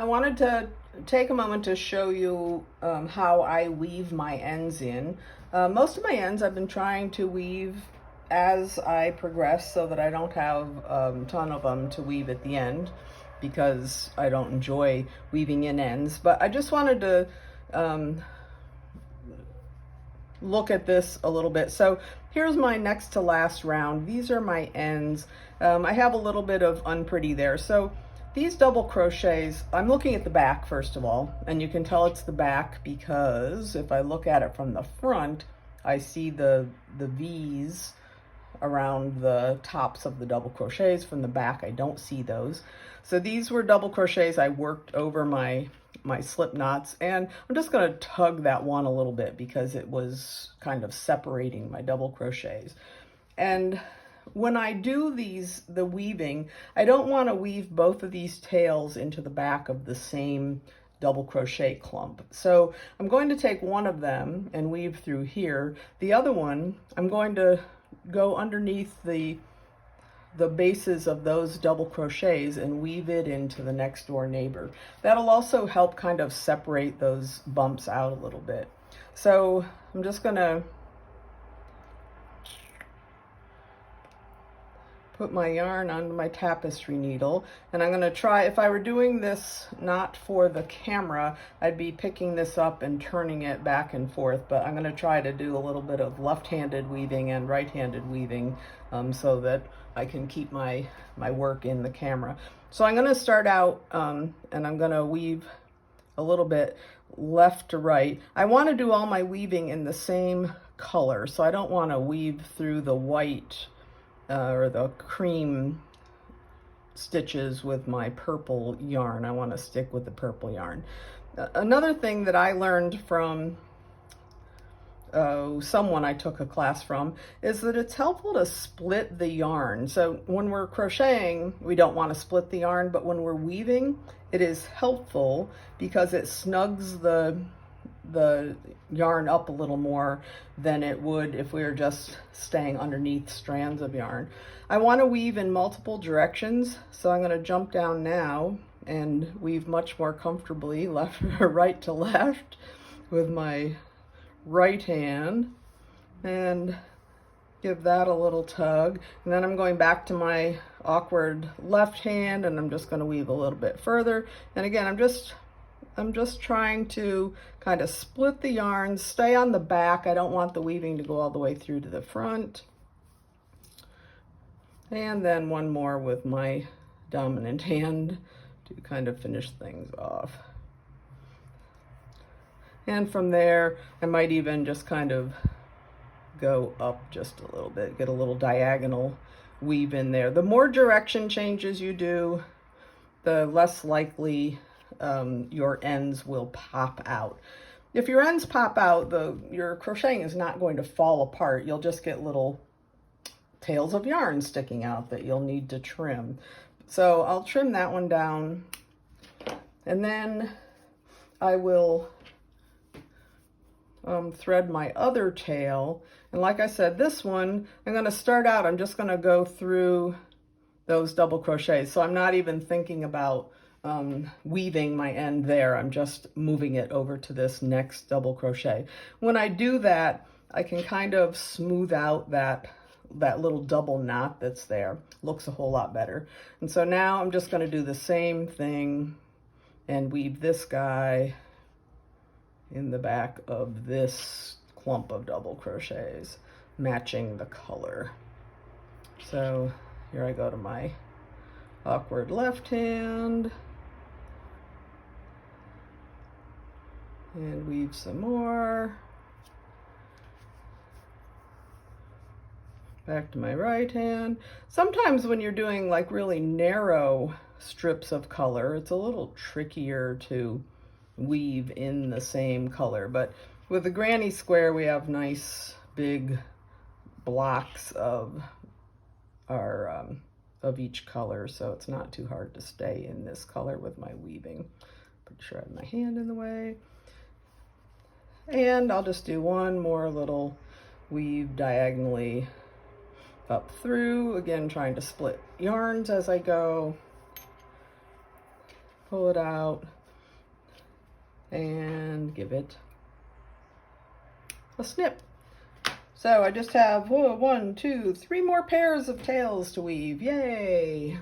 I wanted to take a moment to show you how I weave my ends in. Most of my ends I've been trying to weave as I progress so that I don't have a ton of them to weave at the end because I don't enjoy weaving in ends. But I just wanted to look at this a little bit. So here's my next to last round. These are my ends. I have a little bit of unpretty there. So these double crochets, I'm looking at the back first of all, and you can tell it's the back because if I look at it from the front, I see the V's around the tops of the double crochets. From the back, I don't see those. So these were double crochets I worked over my slip knots, and I'm just going to tug that one a little bit because it was kind of separating my double crochets. And when I do the weaving, I don't want to weave both of these tails into the back of the same double crochet clump. So I'm going to take one of them and weave through here. The other one, I'm going to go underneath the bases of those double crochets and weave it into the next door neighbor. That'll also help kind of separate those bumps out a little bit. So I'm just gonna put my yarn onto my tapestry needle, and I'm going to try, if I were doing this not for the camera, I'd be picking this up and turning it back and forth, but I'm going to try to do a little bit of left-handed weaving and right-handed weaving so that I can keep my work in the camera. So I'm going to start out and I'm going to weave a little bit left to right. I want to do all my weaving in the same color, so I don't want to weave through the white or the cream stitches with my purple yarn. I want to stick with the purple yarn. Another thing that I learned from someone I took a class from is that it's helpful to split the yarn. So when we're crocheting, we don't want to split the yarn, but when we're weaving, it is helpful because it snugs the yarn up a little more than it would if we were just staying underneath strands of yarn. I want to weave in multiple directions, so I'm going to jump down now and weave much more comfortably left or right to left with my right hand and give that a little tug, and then I'm going back to my awkward left hand and I'm just going to weave a little bit further. And again, I'm just trying to kind of split the yarn, stay on the back. I don't want the weaving to go all the way through to the front. And then one more with my dominant hand to kind of finish things off. And from there, I might even just kind of go up just a little bit, get a little diagonal weave in there. The more direction changes you do, the less likely your ends will pop out. If your ends pop out, your crocheting is not going to fall apart. You'll just get little tails of yarn sticking out that you'll need to trim. So I'll trim that one down, and then I will thread my other tail. And like I said, this one, I'm going to start out, I'm just going to go through those double crochets. So I'm not even thinking about weaving my end there. I'm just moving it over to this next double crochet. When I do that, I can kind of smooth out that little double knot that's there. Looks a whole lot better. And so now I'm just going to do the same thing and weave this guy in the back of this clump of double crochets, matching the color. So here I go to my awkward left hand and weave some more. Back to my right hand. Sometimes when you're doing like really narrow strips of color, it's a little trickier to weave in the same color, but with the granny square we have nice big blocks of our of each color, so it's not too hard to stay in this color with my weaving. Pretty sure I have my hand in the way. And I'll just do one more little weave diagonally up through, again trying to split yarns as I go. pull it out and give it a snip. So I just have 1, 2, 3 more pairs of tails to weave. Yay!